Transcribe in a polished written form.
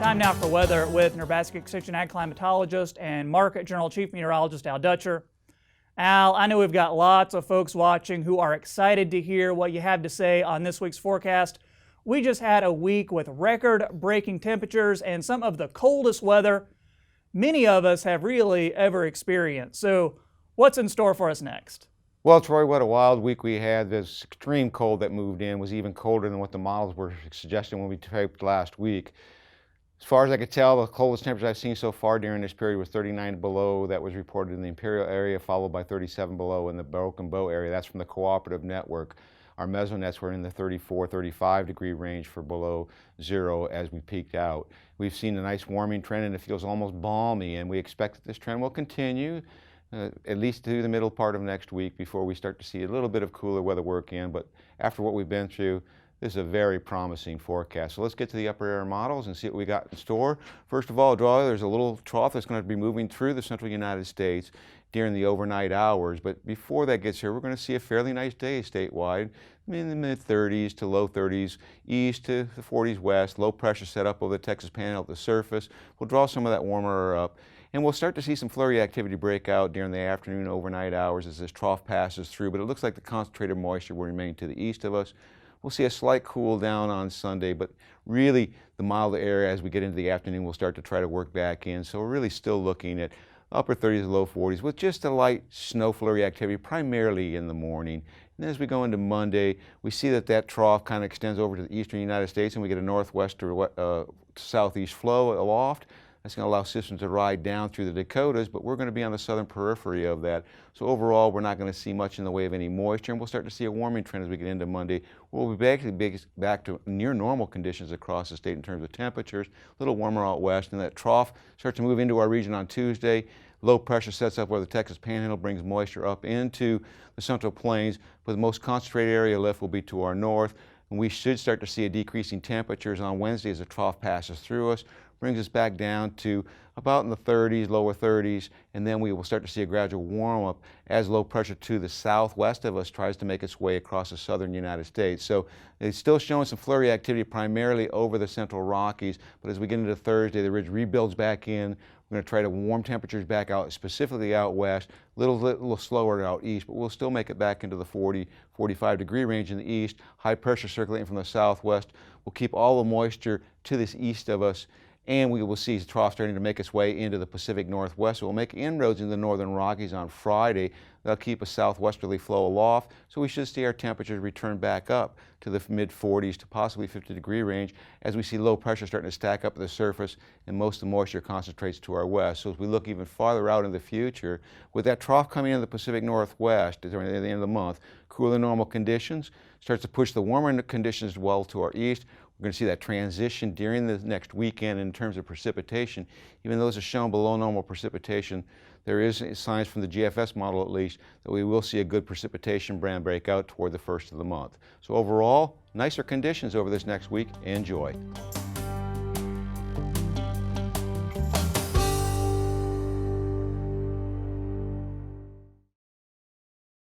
Time now for weather with Nebraska Extension Ag Climatologist and Market Journal Chief Meteorologist Al Dutcher. Al, I know we've got lots of folks watching who are excited to hear what you have to say on this week's forecast. We just had a week with record-breaking temperatures and some of the coldest weather many of us have really ever experienced. So what's in store for us next? Well, Troy, what a wild week we had. This extreme cold that moved in was even colder than what the models were suggesting when we taped last week. As far as I could tell, the coldest temperature I've seen so far during this period was 39 below. That was reported in the Imperial area, followed by 37 below in the Broken Bow area. That's from the cooperative network. Our mesonets were in the 34, 35 degree range for below zero as we peaked out. We've seen a nice warming trend and it feels almost balmy, and we expect that this trend will continue at least through the middle part of next week before we start to see a little bit of cooler weather work in. But after what we've been through, this is a very promising forecast. So let's get to the upper air models and see what we got in store. First of all, there's a little trough that's going to be moving through the central United States during the overnight hours. But before that gets here, we're going to see a fairly nice day statewide, in the mid-30s to low 30s, east to the 40s west. Low pressure set up over the Texas Panhandle at the surface. We'll draw some of that warmer up. And we'll start to see some flurry activity break out during the afternoon, overnight hours as this trough passes through. But it looks like the concentrated moisture will remain to the east of us. We'll see a slight cool down on Sunday, but really the milder air as we get into the afternoon will start to try to work back in. So we're really still looking at upper 30s, low 40s with just a light snow flurry activity primarily in the morning. And as we go into Monday, we see that trough kind of extends over to the eastern United States and we get a northwest or southeast flow aloft. That's going to allow systems to ride down through the Dakotas, but we're going to be on the southern periphery of that. So overall, we're not going to see much in the way of any moisture, and we'll start to see a warming trend as we get into Monday. We'll be back to near normal conditions across the state in terms of temperatures, a little warmer out west, and that trough starts to move into our region on Tuesday. Low pressure sets up where the Texas Panhandle brings moisture up into the Central Plains, but the most concentrated area lift will be to our north, and we should start to see a decreasing temperatures on Wednesday as the trough passes through us. Brings us back down to about in the 30s, lower 30s, and then we will start to see a gradual warm up as low pressure to the southwest of us tries to make its way across the southern United States. So it's still showing some flurry activity primarily over the central Rockies, but as we get into Thursday, the ridge rebuilds back in. We're going to try to warm temperatures back out, specifically out west, a little slower out east, but we'll still make it back into the 40, 45 degree range in the east. High pressure circulating from the southwest will keep all the moisture to this east of us, and we will see the trough starting to make its way into the Pacific Northwest. So we'll make inroads in the northern Rockies on Friday. That'll keep a southwesterly flow aloft, so we should see our temperatures return back up to the mid-40s to possibly 50 degree range as we see low pressure starting to stack up at the surface and most of the moisture concentrates to our west. So as we look even farther out in the future, with that trough coming into the Pacific Northwest during the end of the month, cooler than normal conditions, starts to push the warmer conditions well to our east. We're going to see that transition during the next weekend in terms of precipitation. Even though those are shown below normal precipitation, there is signs from the GFS model at least that we will see a good precipitation band breakout toward the first of the month. So overall, nicer conditions over this next week. Enjoy.